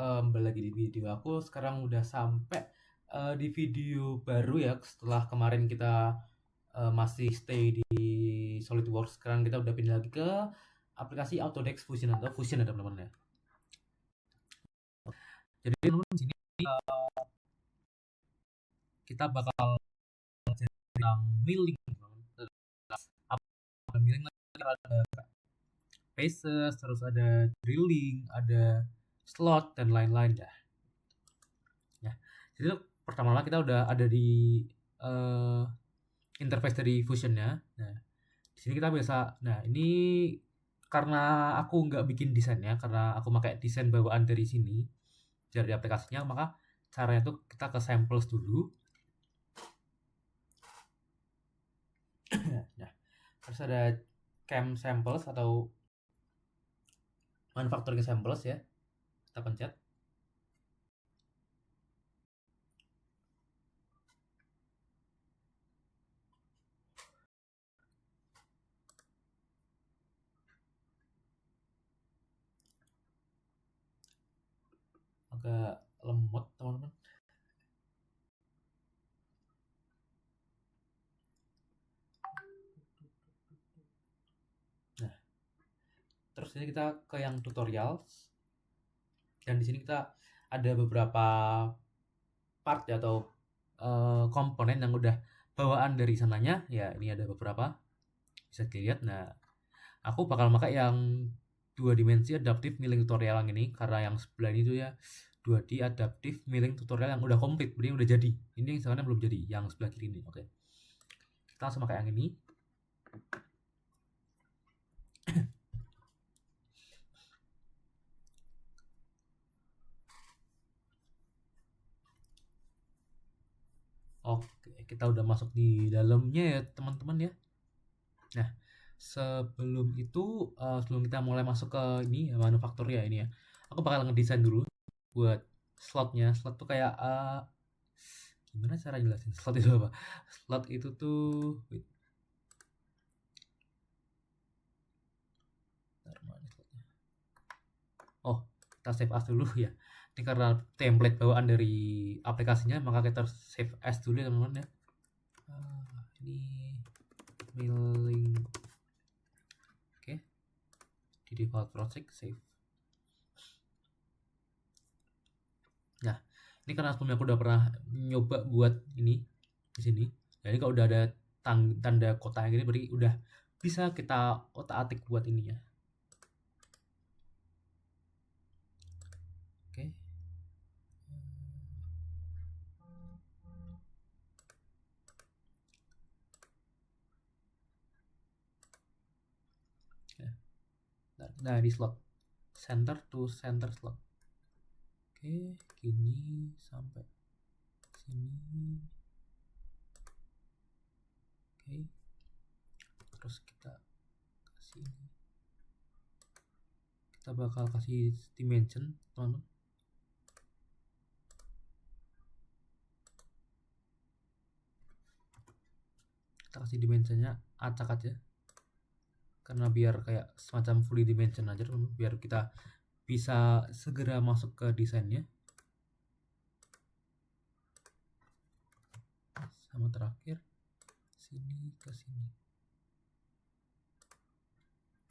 kembali lagi di video aku. Sekarang udah sampai di video baru ya. Setelah kemarin kita masih stay di SolidWorks, sekarang kita udah pindah lagi ke aplikasi Autodesk Fusion atau Fusion ya teman-teman ya. Jadi teman-teman di sini kita bakal tentang milling. Apa milling? Ada faces, terus ada drilling, ada slot dan lain-lain ya. Jadi pertama kita udah ada di interface dari Fusion-nya. Nah, di sini kita bisa, nah ini karena aku nggak bikin desainnya, karena aku pakai desain bawaan dari sini, dari aplikasinya, maka caranya tuh kita ke samples dulu. Nah, terus ada cam samples atau manufacturing samples ya. Kita pencet. Agak lemot teman-teman. Nah, terus ini kita ke yang tutorial, dan di sini kita ada beberapa part ya, atau komponen yang udah bawaan dari sananya ya. Ini ada beberapa, bisa dilihat. Nah, aku bakal pakai yang 2 dimensi adaptive milling tutorial yang ini, karena yang sebelah ini tuh ya 2D adaptive milling tutorial yang udah komplit, ini udah jadi. Ini yang sebenarnya belum jadi, yang sebelah kiri ini. Oke, kita langsung pakai yang ini. Oke, kita udah masuk di dalamnya ya teman-teman ya. Nah, sebelum itu sebelum kita mulai masuk ke ini ya, manufaktur ya ini ya, aku bakal ngedesain dulu buat slotnya. Slot tuh kayak gimana cara jelasin slot itu apa? Slot itu tuh oh, kita save as dulu ya. Ini karena template bawaan dari aplikasinya, maka kita save as dulu ya teman-teman ya. Ini milling. Oke, di default project save. Nah, ini karena sebelumnya aku udah pernah nyoba buat ini di sini. Jadi kalau udah ada tanda kotak yang ini, berarti udah bisa kita otak-atik buat ininya. Oke. Nah, di slot center to center slot. Oke, gini sampai sini. Oke, terus kita kasih ini. Kita bakal kasih dimension teman-teman. Kita kasih dimensionnya acak aja, karena biar kayak semacam fully dimension aja teman-teman, biar kita bisa segera masuk ke desainnya. Sama terakhir sini ke sini.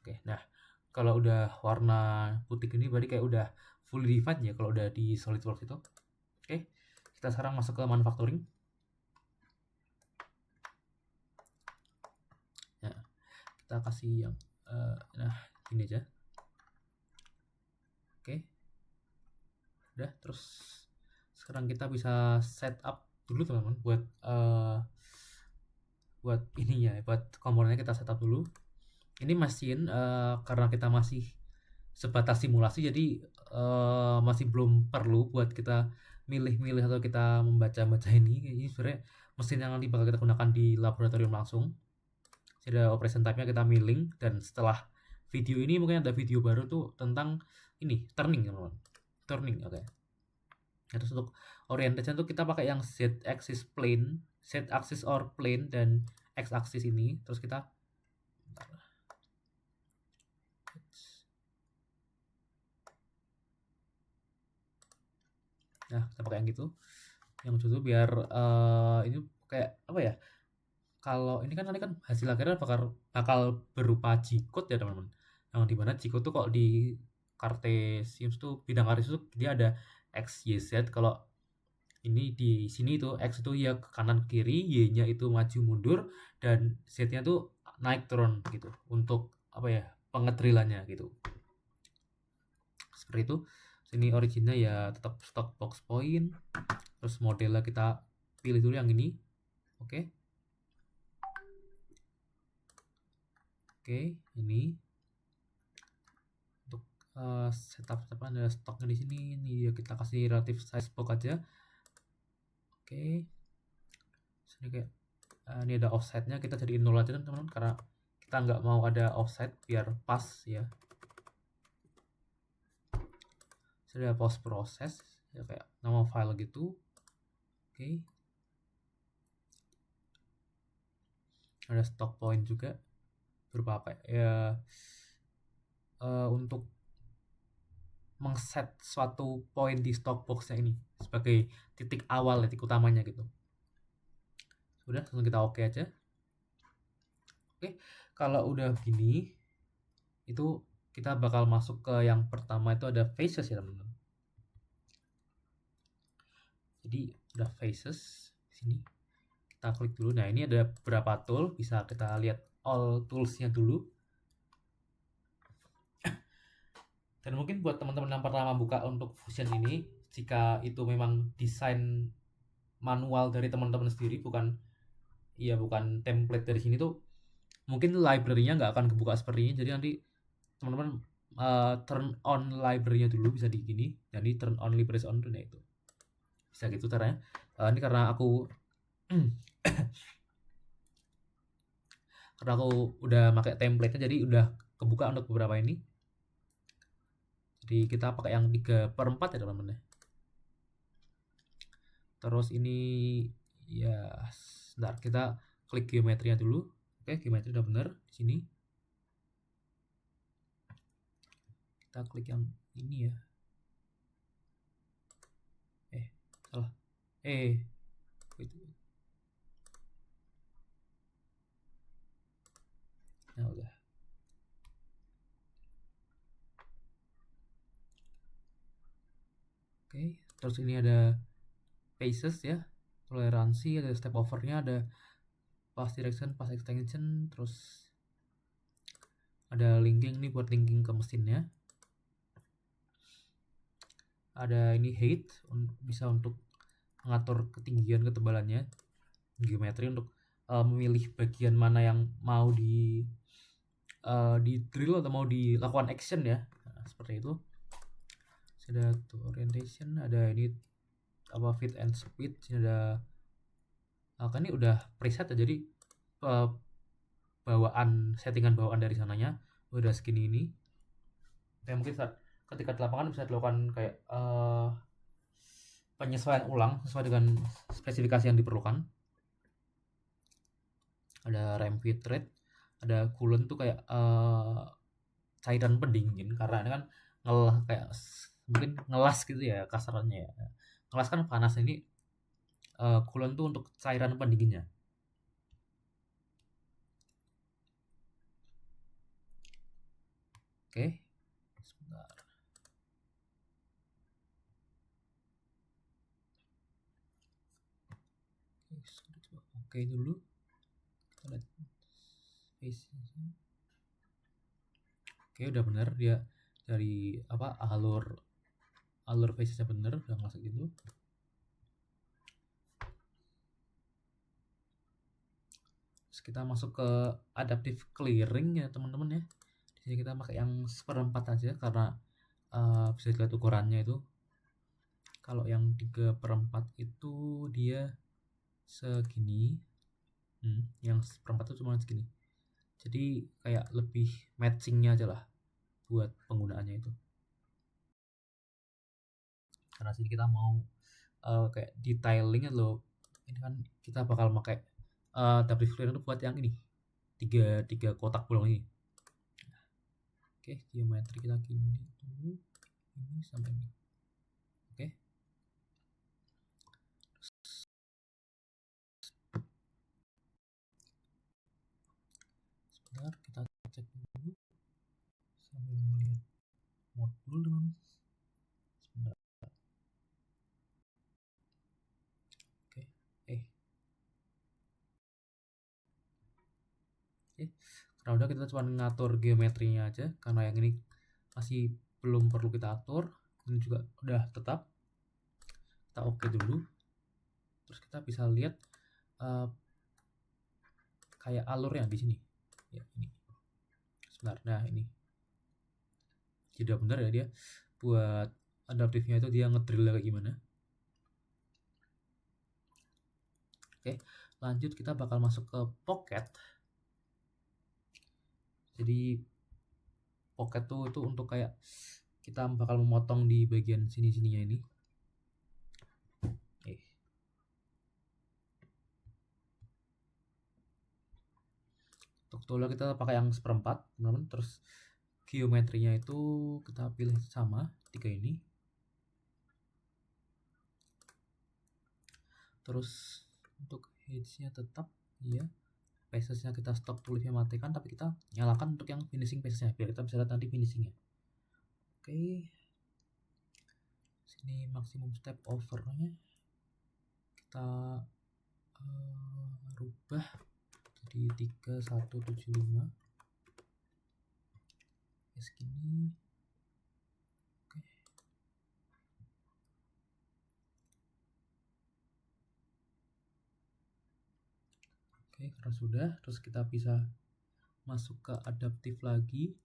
Oke, nah kalau udah warna putih ini berarti kayak udah fully defined ya kalau udah di SolidWorks itu. Oke, kita sekarang masuk ke manufacturing. Nah, kita kasih yang nah ini aja. Oke, udah. Terus sekarang kita bisa setup dulu teman-teman buat ininya, buat komponennya kita setup dulu. Ini mesin karena kita masih sebatas simulasi, jadi masih belum perlu buat kita milih-milih atau kita membaca-baca ini. Ini sebenarnya mesin yang nanti bakal kita gunakan di laboratorium langsung. Jadi ada operation type-nya kita milling, dan setelah video ini mungkin ada video baru tuh tentang ini turning teman-teman. Turning, oke. Terus untuk orientasinya tuh kita pakai yang Z axis plane, Z axis or plane, dan X axis ini. Terus kita Nah, kita pakai yang gitu. Yang lucu tuh biar ini kayak apa ya? Kalau ini kan nanti kan hasil akhirnya bakal berupa G-code ya teman-teman. Yang dimana G-code tuh kalau di Cartesius tuh bidang Cartesius tuh dia ada X, Y, Z. Kalau ini di sini tuh X itu ya ke kanan ke kiri, Y-nya itu maju mundur, dan Z-nya tuh naik turun gitu untuk apa ya, pengedrilannya gitu. Seperti itu. Sini originnya ya tetap stock box point. Terus modelnya kita pilih dulu yang ini. Oke. Oke, ini untuk setup ada stoknya di sini. Ini ya kita kasih relative size box aja. Oke. Sini kayak ini ada offsetnya, kita jadiin 0 aja teman-teman karena kita nggak mau ada offset biar pas ya. Sudah post proses ya kayak nama file gitu. Oke. Ada stock point juga berupa apa ya, untuk mengset suatu poin di stock boxnya ini sebagai titik awal, titik utamanya gitu. Sudah, langsung kita oke aja. Oke, kalau udah begini itu kita bakal masuk ke yang pertama, itu ada faces ya teman-teman. Jadi udah faces sini, kita klik dulu. Nah, ini ada beberapa tool, bisa kita lihat all toolsnya dulu. Dan mungkin buat teman-teman yang pertama buka untuk Fusion ini, jika itu memang desain manual dari teman-teman sendiri, bukan template dari sini tuh, mungkin library-nya nggak akan kebuka seperti ini. Jadi nanti teman-teman turn on library-nya dulu, bisa di gini. Jadi turn on libraries on, nah itu bisa gitu caranya. Ini karena aku udah pakai template-nya, jadi udah kebuka untuk beberapa ini. Jadi kita pakai yang 3/4 ya teman-teman ya. Terus ini ya, sebentar, kita klik geometrinya dulu. Oke, geometri udah bener di sini. Kita klik yang ini ya. Salah. Nah, udah. Oke, terus ini ada paces ya, toleransi, ada step overnya, ada path direction, path extension, terus ada linking nih buat linking ke mesinnya. Ada ini height, bisa untuk mengatur ketinggian ketebalannya. Geometri untuk memilih bagian mana yang mau di drill atau mau dilakukan action ya. Nah, seperti itu. Ada orientation, ada ini apa, fit and speed. Sini ada kan ini udah preset ya, jadi settingan bawaan dari sananya udah segini ini. Kayak mungkin saat ketika di lapangan bisa dilakukan kayak penyesuaian ulang sesuai dengan spesifikasi yang diperlukan. Ada ramp feed rate, ada coolant tuh kayak cairan pendingin, karena ini kan kayak mungkin ngelas gitu ya kasarannya ya. Ngelas kan panas, ini coolant tuh untuk cairan pendinginnya. Oke, sebentar. Oke dulu. Kita lihat space-nya. Oke, udah bener dia dari apa, alur phase-nya bener, udah ngasih gitu. Terus kita masuk ke adaptive clearing ya teman-teman ya. Di sini kita pakai yang 1/4 aja karena bisa dilihat ukurannya itu. Kalau yang 3/4 itu dia segini. Yang 1/4 itu cuma segini. Jadi kayak lebih matchingnya aja lah buat penggunaannya itu. Karena sini kita mau kayak detailing loh. Ini kan kita bakal pakai adaptive clearing itu buat yang ini, tiga kotak bolong ini. Oke, geometri kita gini dulu, ini sampai ini. Oke, Karena udah kita cuma ngatur geometrinya aja, karena yang ini masih belum perlu kita atur. Ini juga udah tetap, kita oke dulu. Terus kita bisa lihat kayak alurnya di sini ya, ini sebentar. Nah ini tidak benar ya, dia buat adaptifnya itu dia ngedrill kayak gimana. Oke, lanjut kita bakal masuk ke pocket. Jadi pocket tuh itu untuk kayak kita bakal memotong di bagian sini-sininya ini. Untuk toolnya kita pakai yang 1/4 teman-teman. Terus geometrinya itu kita pilih sama 3 ini. Terus untuk edge-nya tetap ya, paces-nya kita stop tulisnya matikan, tapi kita nyalakan untuk yang finishing paces-nya biar kita bisa lihat nanti finishingnya. Oke, sini maksimum step over-nya kita rubah jadi 3175 ya segini. Oke, karena sudah, terus kita bisa masuk ke adaptif lagi.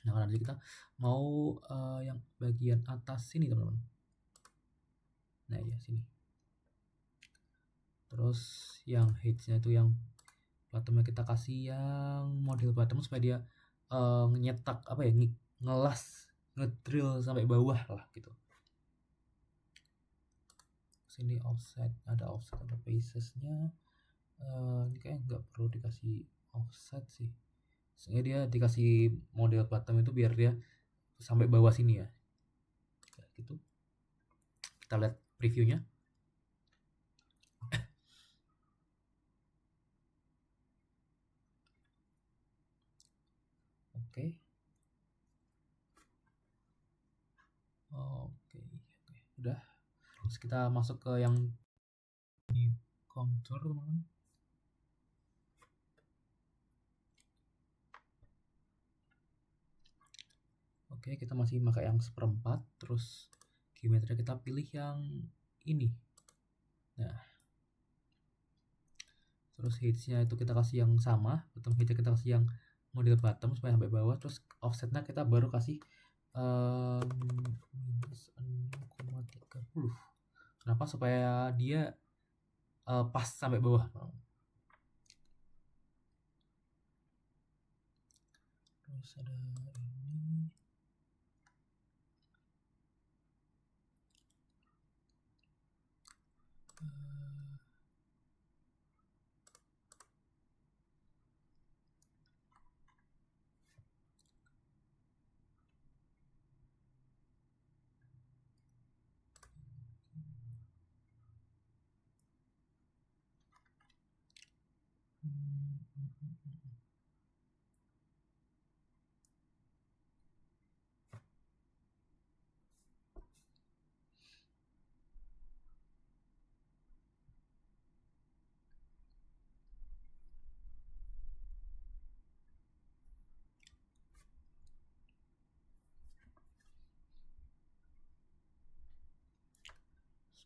Nah, nanti kita mau yang bagian atas sini teman-teman. Nah ya sini. Terus yang height-nya itu yang bottomnya kita kasih yang model bottom supaya dia nyetak apa ya, ngelas, ngedrill sampai bawah lah gitu. Sini offset, ada pacesnya. Ini kayaknya nggak perlu dikasih offset sih. Soalnya dia dikasih model bottom itu biar dia sampai bawah sini ya. Kayak gitu. Kita lihat previewnya. Oke. Oke, udah. Terus kita masuk ke yang di contour teman-teman. Oke, kita masih pakai yang 1/4. Terus geometri kita pilih yang ini. Nah, terus height-nya itu kita kasih yang sama, bottom height-nya kita kasih yang model bottom supaya sampai bawah. Terus offsetnya kita baru kasih minus 0,30. Kenapa? Supaya dia pas sampai bawah. Terus ada ini.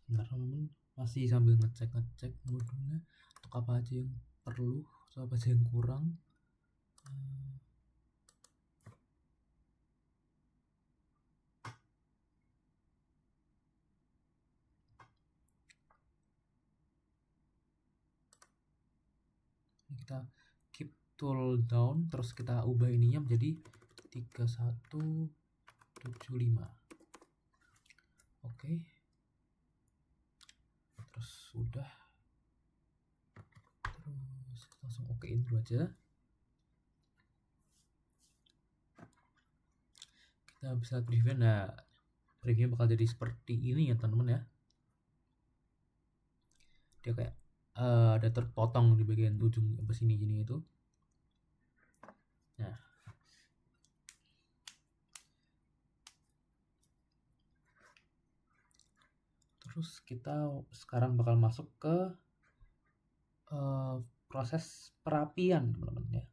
Sebentar teman-teman, masih sambil ngecek modulnya untuk apa aja yang perlu, apa aja yang kurang. Kita keep tool down, terus kita ubah ininya menjadi 3175. Oke. Terus sudah. Terus langsung okein dulu aja. Kita bisa preview. Nah, preview bakal jadi seperti ini ya teman-teman ya. Dia kayak ada terpotong di bagian ujung sini gini itu. Nah, terus kita sekarang bakal masuk ke proses perapian teman-teman ya.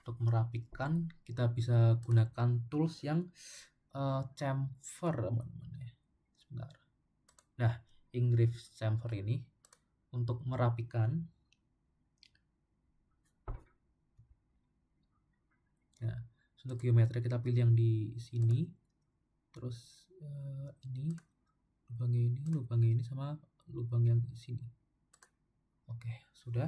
Untuk merapikan kita bisa gunakan tools yang chamfer teman-teman ya. Sebentar. Nah, engrave chamfer ini untuk merapikan. Nah, untuk geometri kita pilih yang di sini, terus ini lubangnya ini sama lubang yang di sini. Oke, sudah.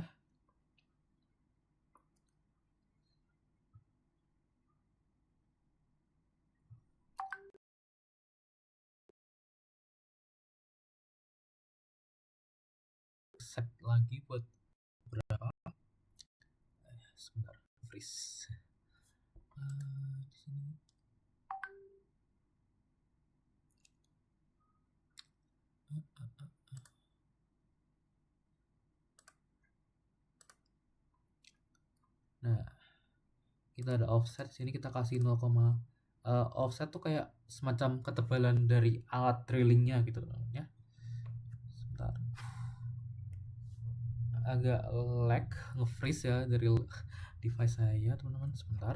Set lagi buat berapa? Sebentar, freeze. Di sini. Nah, kita ada offset sini, kita kasih 0, offset tuh kayak semacam ketebalan dari alat drillingnya gitu ya. Sebentar, agak lag, nge-freeze ya dari device saya teman-teman. Sebentar,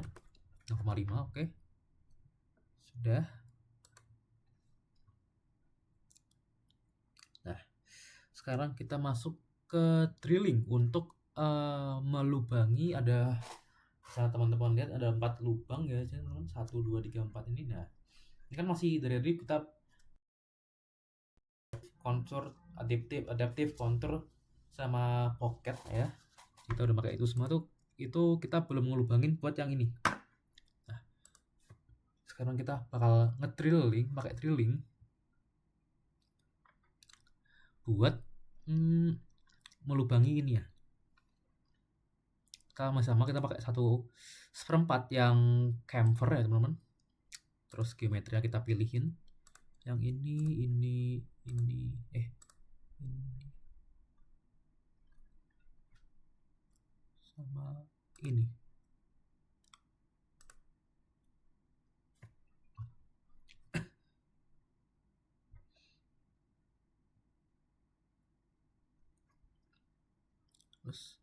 0,5. oke, sudah. Nah, sekarang kita masuk ke drilling untuk melubangi. Ada, bisa teman-teman lihat ada 4 lubang ya teman-teman, 1, 2, 3, 4 ini. Nah, ini kan masih dari kita contour, adaptive contour sama pocket ya, kita udah pakai itu semua tuh. Itu kita belum ngelubangin buat yang ini. Nah, sekarang kita bakal ngedrilling pakai drilling buat melubangi ini ya. Sama kita pakai 1/4 yang chamfer ya teman-teman. Terus geometri kita pilihin yang ini sama ini. Terus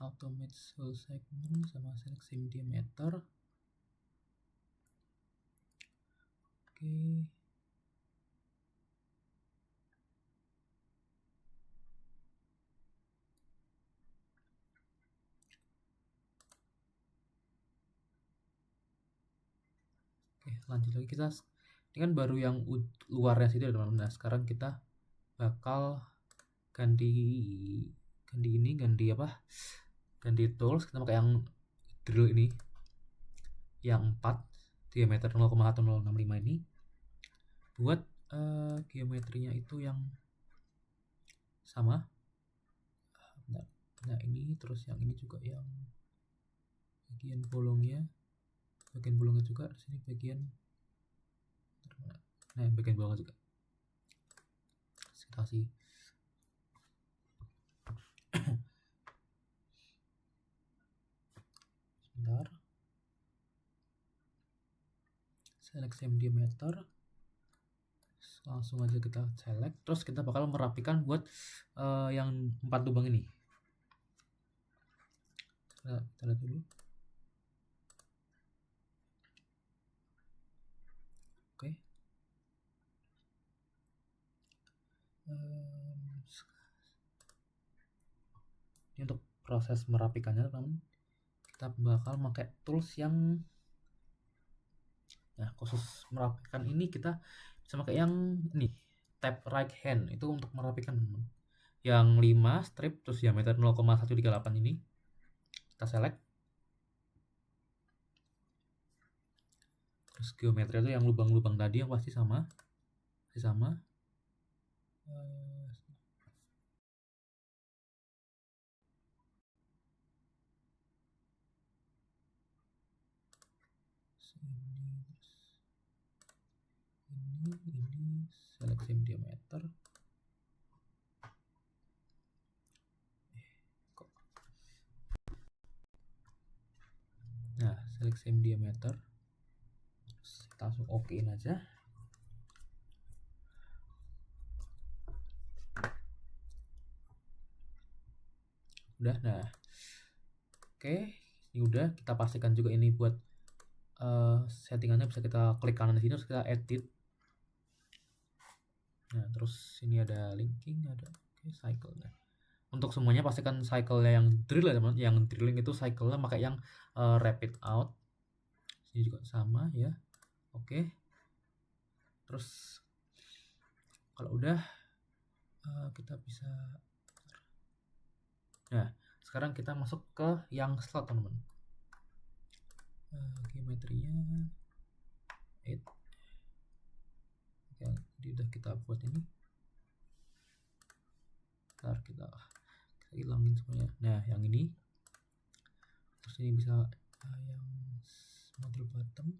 automate soul segment sama select same diameter. Oke. Oke, lanjut lagi. Kita ini kan baru yang luarnya situ ya teman-teman. Nah, sekarang kita bakal ganti tools. Kita pakai yang drill ini yang 4 diameter 0,1065 ini buat geometrinya itu yang sama. Nah, ini terus yang ini juga yang bagian bolongnya juga di sini bagian bolongnya juga. Kita kasih sebentar, select same diameter, langsung aja kita select. Terus kita bakal merapikan buat yang 4 lubang ini. Kita lihat dulu. Oke. Ini untuk proses merapikannya teman-teman, kita bakal pakai tools yang khusus merapikan ini. Kita bisa pakai yang ini, tab right hand, itu untuk merapikan teman-teman. Yang 5 strip terus diameter 0,138 ini kita select. Terus geometri itu yang lubang-lubang tadi yang pasti sama. Ini select same diameter. Nah, select same diameter. Kita langsung okein aja. udah. Nah, oke, ini udah. Kita pastikan juga ini buat settingannya bisa kita klik kanan di sini, terus kita edit. Nah, terus ini ada linking, ada cycle. Nah, untuk semuanya pastikan cycle-nya yang drill ya teman, yang drilling itu cycle-nya pakai yang rapid out. Ini juga sama ya. Oke. Terus kalau udah kita bisa. Nah, sekarang kita masuk ke yang slot teman-teman. Geometrinya 8. Oke, jadi udah kita buat ini. Ntar kita hilangin semuanya. Nah, yang ini. Terus ini bisa yang model bottom.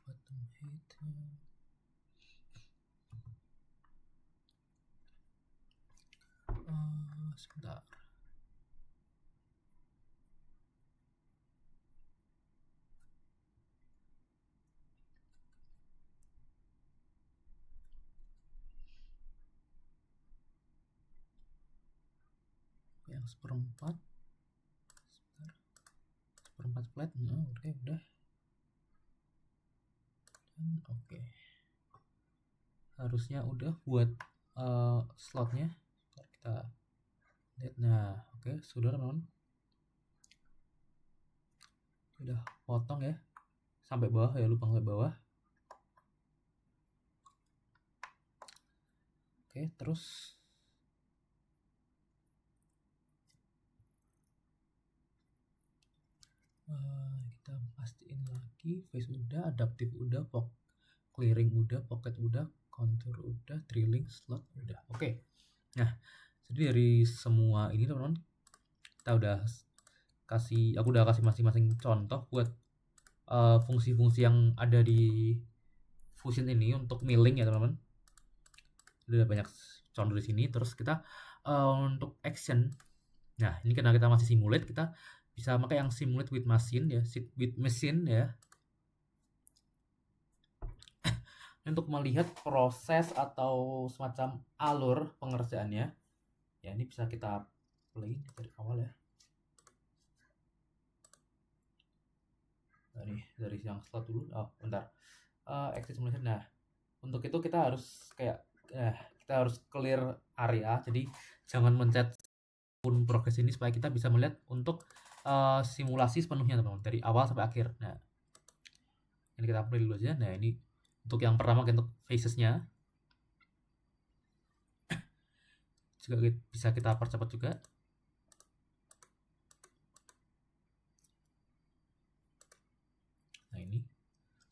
Bottom height-nya. Sebentar. Yang seperempat. Seperempat flat. Nah, oke, udah. Dan oke. Harusnya udah buat slotnya. Kita lihat. Nah, oke, sudah teman-teman. Udah potong ya sampai bawah ya, lubang sampai bawah. Oke, terus kita pastiin lagi face udah, adaptif udah, clearing udah, pocket udah, contour udah, drilling, slot udah. Oke. Nah, jadi dari semua ini teman-teman, aku udah kasih masing-masing contoh buat fungsi-fungsi yang ada di Fusion ini untuk milling ya teman-teman. Udah banyak contoh di sini. Terus kita untuk action. Nah, ini karena kita masih simulate, kita bisa pakai yang simulate with machine ya, with machine ya. Untuk melihat proses atau semacam alur pengerjaannya. Ya, ini bisa kita play dari awal ya. Dari yang slot dulu. Oh, bentar. Exit simulation. Nah, untuk itu kita harus kita harus clear area. Jadi jangan mencet pun progres ini supaya kita bisa melihat untuk simulasi sepenuhnya teman-teman dari awal sampai akhir. Nah, ini kita play dulu aja. Nah, ini untuk yang pertama untuk phases-nya. Juga bisa kita percepat juga. Nah, ini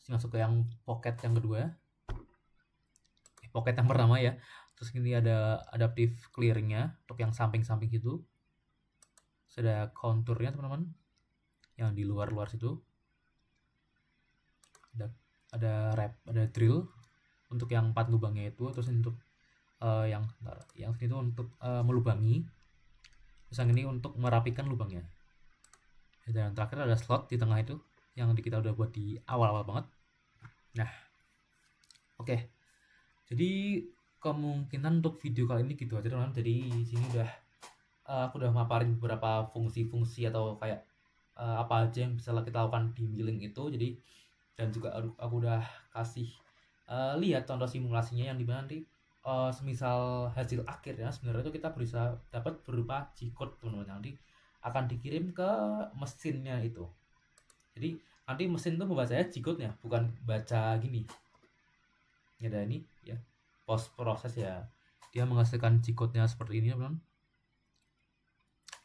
masuk ke yang pocket yang kedua. Pocket yang pertama ya. Terus ini ada adaptive clearingnya untuk yang samping-samping gitu. Ada konturnya teman-teman yang di luar-luar situ. Ada drill untuk yang 4 lubangnya itu. Terus untuk yang sini itu untuk melubangi. Terus yang ini untuk merapikan lubangnya. Dan terakhir ada slot di tengah itu yang kita udah buat di awal-awal banget. Nah, oke. Jadi kemungkinan untuk video kali ini gitu aja teman-teman. Jadi sini aku udah maparin beberapa fungsi-fungsi atau kayak apa aja yang bisa kita lakukan di milling itu. Jadi dan juga aku udah kasih lihat contoh simulasinya yang dimana nanti semisal hasil akhirnya sebenarnya itu kita bisa dapat berupa G-code teman-teman, nanti akan dikirim ke mesinnya itu. Jadi nanti mesin itu membacanya G-code-nya, bukan baca gini. Ada ini ya, post proses ya, dia menghasilkan G-code-nya seperti ini teman-teman.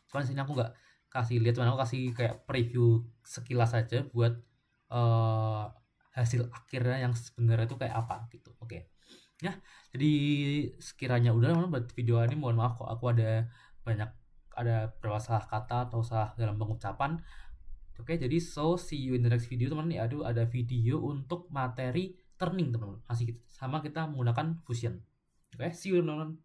Cuman sini aku nggak kasih lihat, aku kasih kayak preview sekilas saja buat hasil akhirnya yang sebenarnya itu kayak apa gitu. Oke. Ya, jadi sekiranya udah teman-teman buat video ini, mohon maaf kok aku ada beberapa salah kata atau salah dalam pengucapan. Oke, jadi see you in the next video teman-teman. Ya, ada video untuk materi turning teman-teman. Masih sama kita menggunakan Fusion. Oke, see you teman-teman.